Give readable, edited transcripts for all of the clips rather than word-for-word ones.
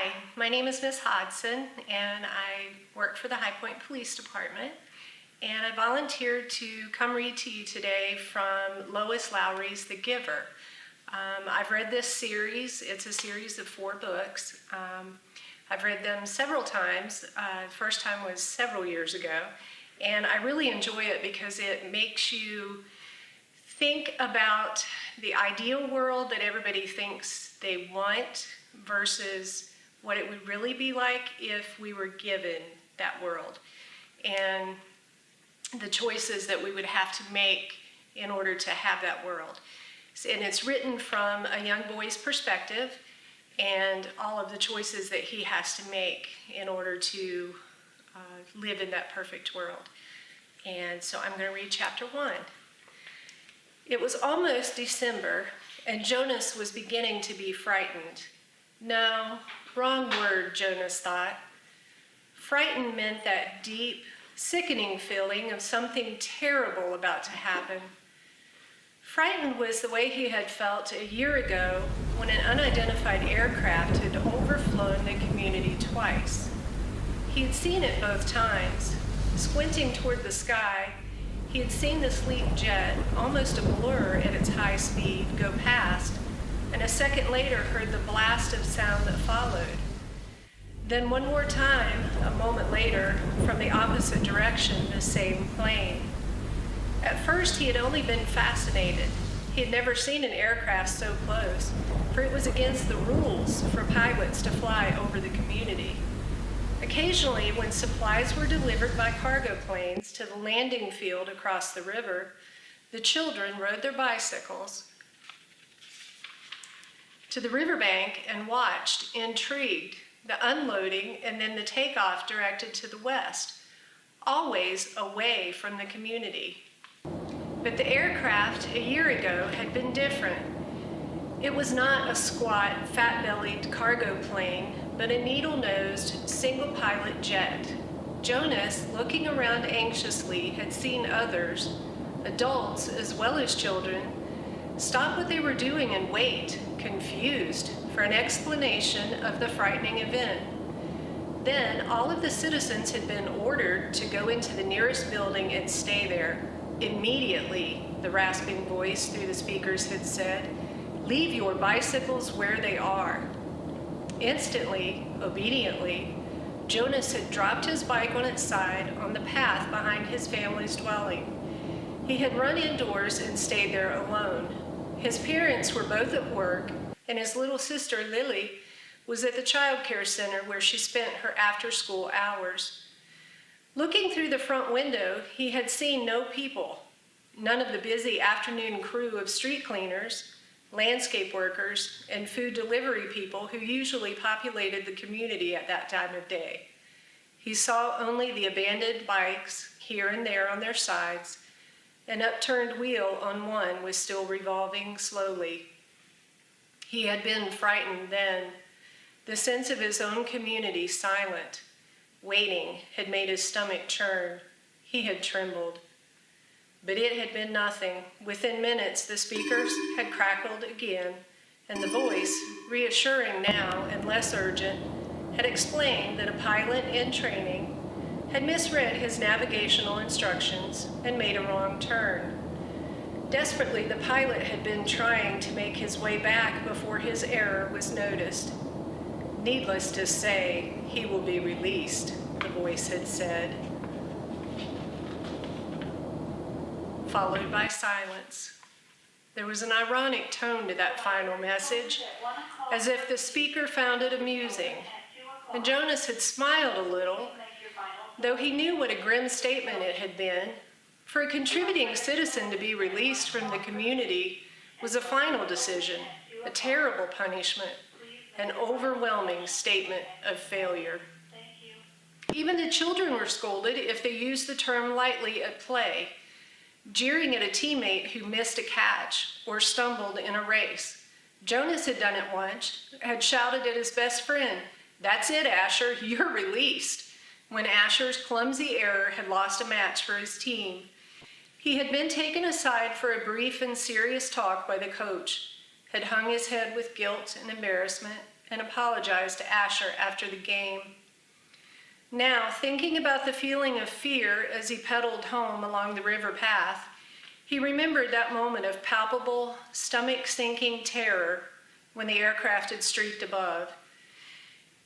Hi, my name is Miss Hodsin, and I work for the High Point Police Department. And I volunteered to come read to you today from Lois Lowry's The Giver. I've read this series. It's a series of 4 books. I've read them several times. The first time was several years ago. And I really enjoy it because it makes you think about the ideal world that everybody thinks they want versus what it would really be like if we were given that world, and the choices that we would have to make in order to have that world. And it's written from a young boy's perspective and all of the choices that he has to make in order to live in that perfect world. And so I'm going to read chapter 1. It was almost December, and Jonas was beginning to be frightened. No, wrong word, Jonas thought. Frightened meant that deep, sickening feeling of something terrible about to happen. Frightened was the way he had felt a year ago when an unidentified aircraft had overflown the community twice. He had seen it both times. Squinting toward the sky, he had seen the sleek jet, almost a blur at its high speed, go past, and a second later heard the blast of sound that followed. Then one more time, a moment later, from the opposite direction, the same plane. At first, he had only been fascinated. He had never seen an aircraft so close, for it was against the rules for pilots to fly over the community. Occasionally, when supplies were delivered by cargo planes to the landing field across the river, the children rode their bicycles to the riverbank and watched, intrigued, the unloading and then the takeoff directed to the west, always away from the community. But the aircraft a year ago had been different. It was not a squat, fat-bellied cargo plane, but a needle-nosed, single-pilot jet. Jonas, looking around anxiously, had seen others, adults as well as children, stop what they were doing and wait, confused, for an explanation of the frightening event. Then all of the citizens had been ordered to go into the nearest building and stay there. Immediately, the rasping voice through the speakers had said, "Leave your bicycles where they are." Instantly, obediently, Jonas had dropped his bike on its side on the path behind his family's dwelling. He had run indoors and stayed there alone. His parents were both at work, and his little sister, Lily, was at the child care center where she spent her after-school hours. Looking through the front window, he had seen no people, none of the busy afternoon crew of street cleaners, landscape workers, and food delivery people who usually populated the community at that time of day. He saw only the abandoned bikes here and there on their sides. An upturned wheel on one was still revolving slowly. He had been frightened then. The sense of his own community silent, waiting, had made his stomach churn. He had trembled. But it had been nothing. Within minutes, the speakers had crackled again, and the voice, reassuring now and less urgent, had explained that a pilot in training had misread his navigational instructions and made a wrong turn. Desperately, the pilot had been trying to make his way back before his error was noticed. "Needless to say, he will be released," the voice had said. Followed by silence. There was an ironic tone to that final message, as if the speaker found it amusing. And Jonas had smiled a little, though he knew what a grim statement it had been. For a contributing citizen to be released from the community was a final decision, a terrible punishment, an overwhelming statement of failure. Even the children were scolded if they used the term lightly at play, jeering at a teammate who missed a catch or stumbled in a race. Jonas had done it once, had shouted at his best friend, "That's it, Asher, you're released," when Asher's clumsy error had lost a match for his team. He had been taken aside for a brief and serious talk by the coach, had hung his head with guilt and embarrassment, and apologized to Asher after the game. Now, thinking about the feeling of fear as he pedaled home along the river path, he remembered that moment of palpable, stomach-sinking terror when the aircraft had streaked above.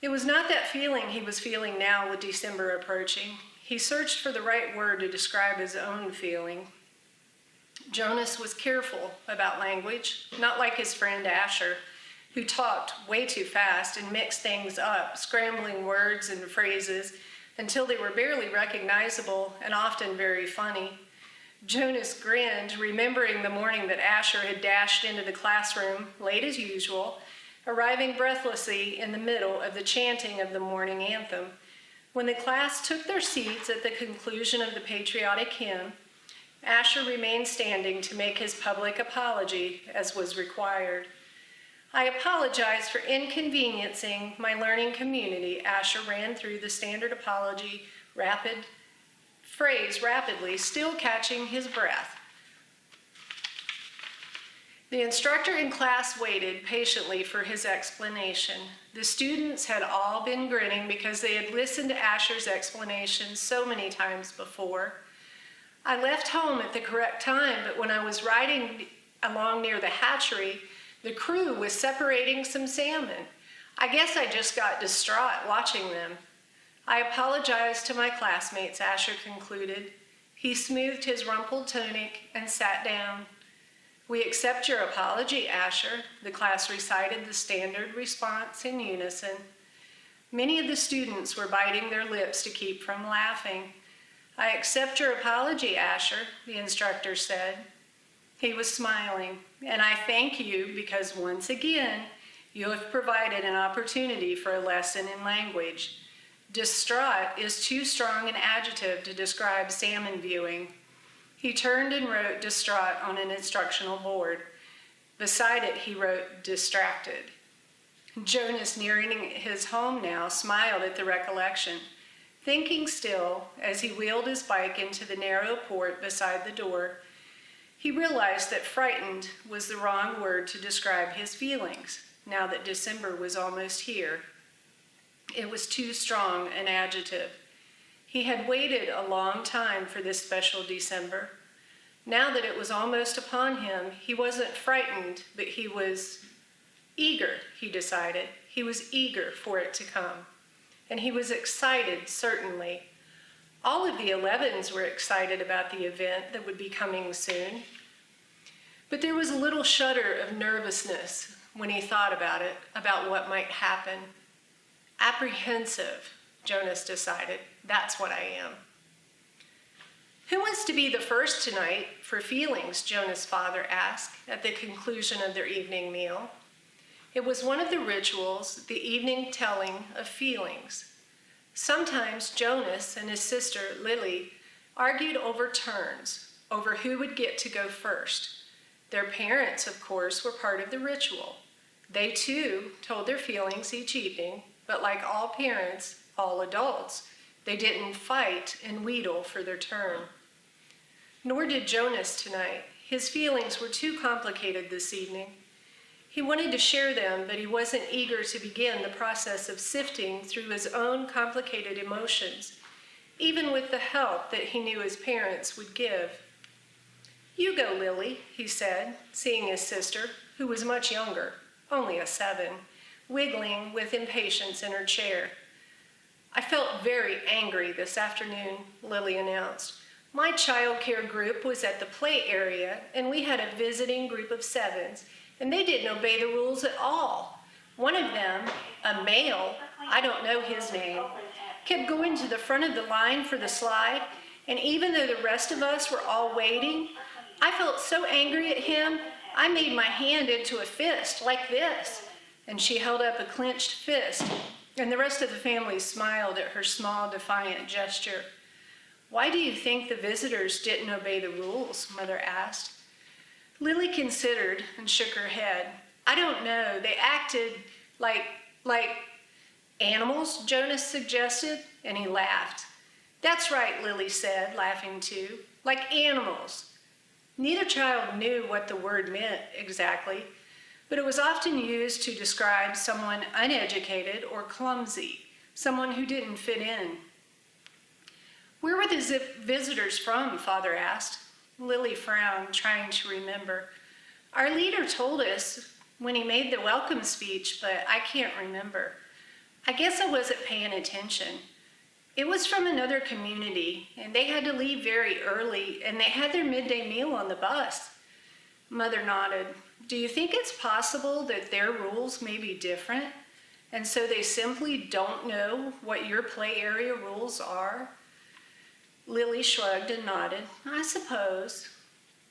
It was not that feeling he was feeling now with December approaching. He searched for the right word to describe his own feeling. Jonas was careful about language, not like his friend Asher, who talked way too fast and mixed things up, scrambling words and phrases until they were barely recognizable and often very funny. Jonas grinned, remembering the morning that Asher had dashed into the classroom, late as usual, arriving breathlessly in the middle of the chanting of the morning anthem. When the class took their seats at the conclusion of the patriotic hymn, Asher remained standing to make his public apology, as was required. "I apologize for inconveniencing my learning community," Asher ran through the standard apology phrase rapidly, still catching his breath. The instructor in class waited patiently for his explanation. The students had all been grinning because they had listened to Asher's explanation so many times before. "I left home at the correct time, but when I was riding along near the hatchery, the crew was separating some salmon. I guess I just got distraught watching them. I apologized to my classmates," Asher concluded. He smoothed his rumpled tunic and sat down. "We accept your apology, Asher." The class recited the standard response in unison. Many of the students were biting their lips to keep from laughing. "I accept your apology, Asher," the instructor said. He was smiling. "And I thank you because once again, you have provided an opportunity for a lesson in language. Distraught is too strong an adjective to describe salmon viewing." He turned and wrote distraught on an instructional board. Beside it, he wrote distracted. Jonas, nearing his home now, smiled at the recollection. Thinking still, as he wheeled his bike into the narrow port beside the door, he realized that frightened was the wrong word to describe his feelings, now that December was almost here. It was too strong an adjective. He had waited a long time for this special December. Now that it was almost upon him, he wasn't frightened, but he was eager, he decided. He was eager for it to come. And he was excited, certainly. All of the 11s were excited about the event that would be coming soon. But there was a little shudder of nervousness when he thought about it, about what might happen. Apprehensive, Jonas decided. That's what I am. "Who wants to be the first tonight for feelings?" Jonas' father asked at the conclusion of their evening meal. It was one of the rituals, the evening telling of feelings. Sometimes Jonas and his sister Lily argued over turns, over who would get to go first. Their parents, of course, were part of the ritual. They too told their feelings each evening, but like all parents, all adults, they didn't fight and wheedle for their turn. Nor did Jonas tonight. His feelings were too complicated this evening. He wanted to share them, but he wasn't eager to begin the process of sifting through his own complicated emotions, even with the help that he knew his parents would give. "You go, Lily," he said, seeing his sister, who was much younger, only a 7, wiggling with impatience in her chair. "I felt very angry this afternoon," Lily announced. "My child care group was at the play area, and we had a visiting group of 7s, and they didn't obey the rules at all. One of them, a male, I don't know his name, kept going to the front of the line for the slide, and even though the rest of us were all waiting, I felt so angry at him, I made my hand into a fist, like this." And she held up a clenched fist, and the rest of the family smiled at her small, defiant gesture. "Why do you think the visitors didn't obey the rules?" Mother asked. Lily considered and shook her head. "I don't know. They acted like animals," Jonas suggested, and he laughed. "That's right," Lily said, laughing too. "Like animals." Neither child knew what the word meant exactly, but it was often used to describe someone uneducated or clumsy, someone who didn't fit in. "Where were the visitors from?" Father asked. Lily frowned, trying to remember. "Our leader told us when he made the welcome speech, but I can't remember. I guess I wasn't paying attention. It was from another community, and they had to leave very early, and they had their midday meal on the bus." Mother nodded. "Do you think it's possible that their rules may be different, and so they simply don't know what your play area rules are?" Lily shrugged and nodded. "I suppose."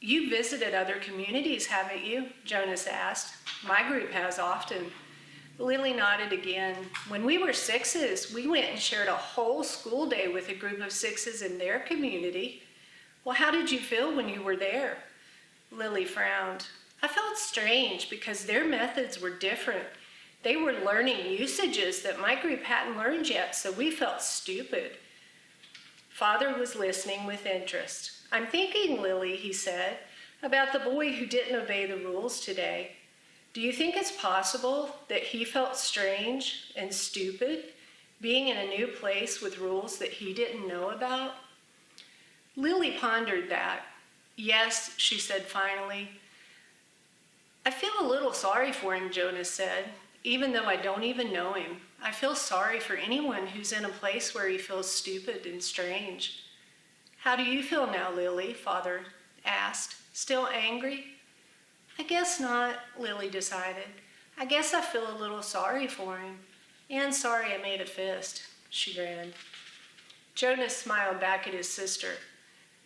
"You visited other communities, haven't you?" Jonas asked. "My group has often." Lily nodded again. "When we were 6s, we went and shared a whole school day with a group of 6s in their community." "Well, how did you feel when you were there?" Lily frowned. "I felt strange because their methods were different. They were learning usages that my group hadn't learned yet, so we felt stupid." Father was listening with interest. "I'm thinking, Lily," he said, "about the boy who didn't obey the rules today. Do you think it's possible that he felt strange and stupid, being in a new place with rules that he didn't know about?" Lily pondered that. "Yes," she said finally. "I feel a little sorry for him," Jonas said, "even though I don't even know him. I feel sorry for anyone who's in a place where he feels stupid and strange." "How do you feel now, Lily?" Father asked. "Still angry?" "I guess not," Lily decided. "I guess I feel a little sorry for him. And sorry I made a fist." She grinned. Jonas smiled back at his sister.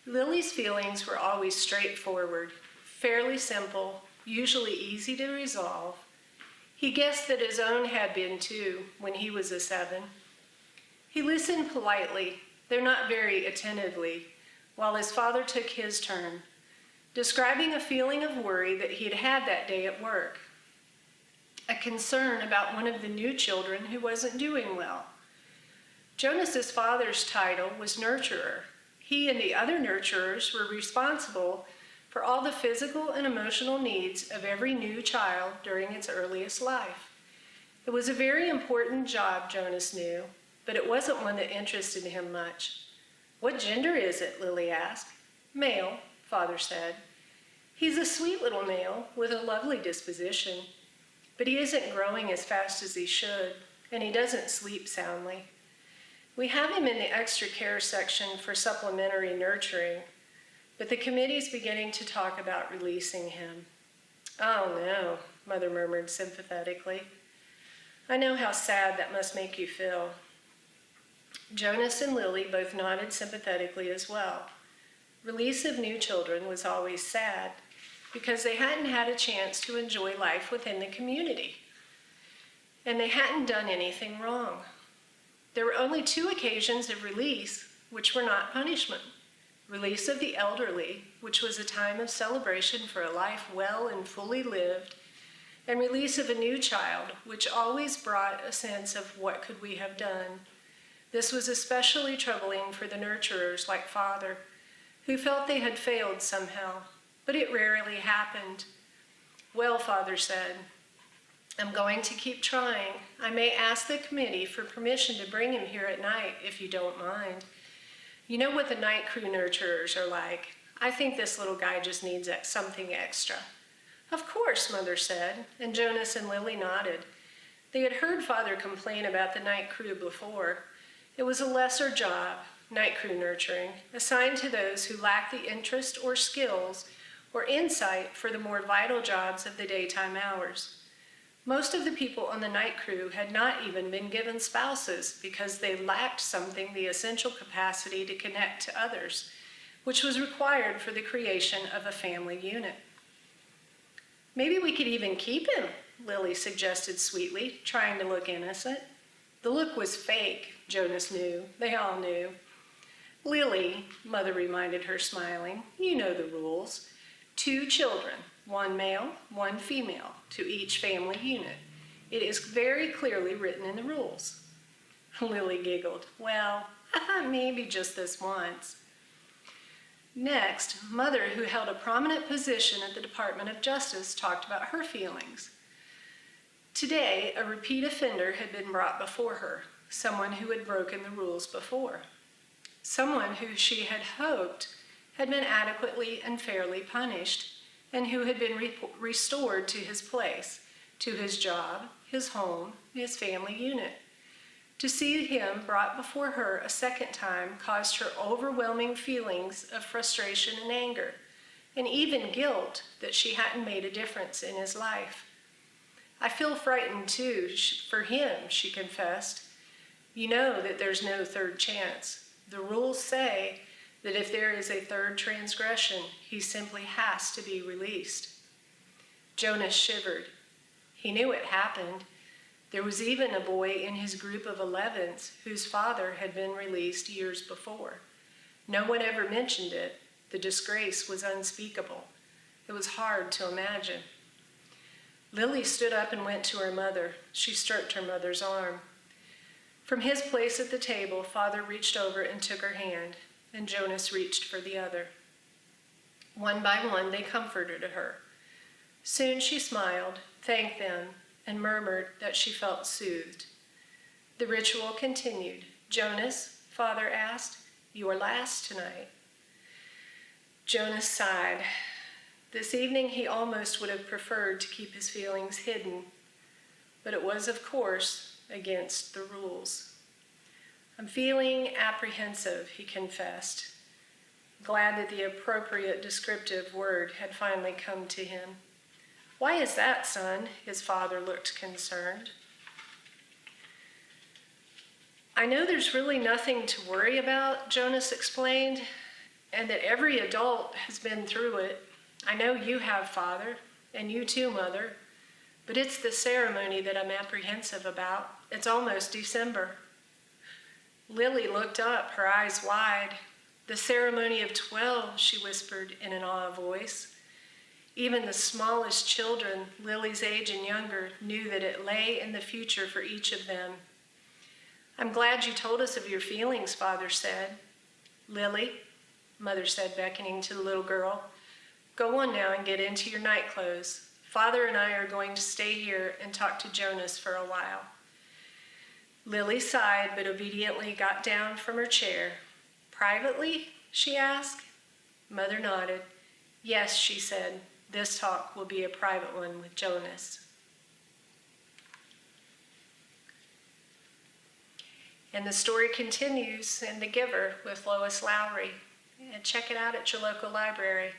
Lily's feelings were always straightforward, fairly simple, usually easy to resolve. He guessed that his own had been too, when he was a 7. He listened politely, though not very attentively, while his father took his turn, describing a feeling of worry that he had had that day at work, a concern about one of the new children who wasn't doing well. Jonas's father's title was nurturer. He and the other nurturers were responsible for all the physical and emotional needs of every new child during its earliest life. It was a very important job, Jonas knew, but it wasn't one that interested him much. "What gender is it?" Lily asked. "Male," Father said. "He's a sweet little male with a lovely disposition, but he isn't growing as fast as he should, and he doesn't sleep soundly. We have him in the extra care section for supplementary nurturing, but the committee's beginning to talk about releasing him." "Oh no," Mother murmured sympathetically. "I know how sad that must make you feel." Jonas and Lily both nodded sympathetically as well. Release of new children was always sad because they hadn't had a chance to enjoy life within the community, and they hadn't done anything wrong. There were only 2 occasions of release which were not punishment. Release of the elderly, which was a time of celebration for a life well and fully lived, and release of a new child, which always brought a sense of what could we have done. This was especially troubling for the nurturers like Father, who felt they had failed somehow, but it rarely happened. "Well," Father said, "I'm going to keep trying. I may ask the committee for permission to bring him here at night, if you don't mind. You know what the night crew nurturers are like. I think this little guy just needs something extra." "Of course," Mother said, and Jonas and Lily nodded. They had heard Father complain about the night crew before. It was a lesser job, night crew nurturing, assigned to those who lacked the interest or skills or insight for the more vital jobs of the daytime hours. Most of the people on the night crew had not even been given spouses because they lacked something, the essential capacity to connect to others, which was required for the creation of a family unit. "Maybe we could even keep him," Lily suggested sweetly, trying to look innocent. The look was fake, Jonas knew. They all knew. "Lily," Mother reminded her, smiling, "you know the rules. 2 children, 1 male, 1 female, to each family unit. It is very clearly written in the rules." Lily giggled. "Well, I thought maybe just this once." Next, Mother, who held a prominent position at the Department of Justice, talked about her feelings. Today, a repeat offender had been brought before her, someone who had broken the rules before, someone who she had hoped had been adequately and fairly punished, and who had been restored to his place, to his job, his home, his family unit. To see him brought before her a second time caused her overwhelming feelings of frustration and anger, and even guilt that she hadn't made a difference in his life. I feel frightened too, for him, she confessed. You know that there's no third chance. The rules say that if there is a third transgression, he simply has to be released. Jonas shivered. He knew it happened. There was even a boy in his group of 11s whose father had been released years before. No one ever mentioned it. The disgrace was unspeakable. It was hard to imagine. Lily stood up and went to her mother. She stroked her mother's arm. From his place at the table, Father reached over and took her hand, and Jonas reached for the other. One by one, they comforted her. Soon she smiled, thanked them, and murmured that she felt soothed. The ritual continued. Jonas, Father asked, you are last tonight. Jonas sighed. This evening he almost would have preferred to keep his feelings hidden, but it was, of course, against the rules. I'm feeling apprehensive, he confessed, glad that the appropriate descriptive word had finally come to him. Why is that, son? His father looked concerned. I know there's really nothing to worry about, Jonas explained, and that every adult has been through it. I know you have, Father, and you too, Mother, but it's the ceremony that I'm apprehensive about. It's almost December. Lily looked up, her eyes wide. The ceremony of 12, she whispered in an awe voice. Even the smallest children, Lily's age and younger, knew that it lay in the future for each of them. I'm glad you told us of your feelings, Father said. Lily, Mother said, beckoning to the little girl, go on now and get into your night clothes. Father and I are going to stay here and talk to Jonas for a while. Lily sighed, but obediently got down from her chair. Privately? She asked. Mother nodded. Yes, she said, this talk will be a private one with Jonas. And the story continues in The Giver with Lois Lowry. And check it out at your local library.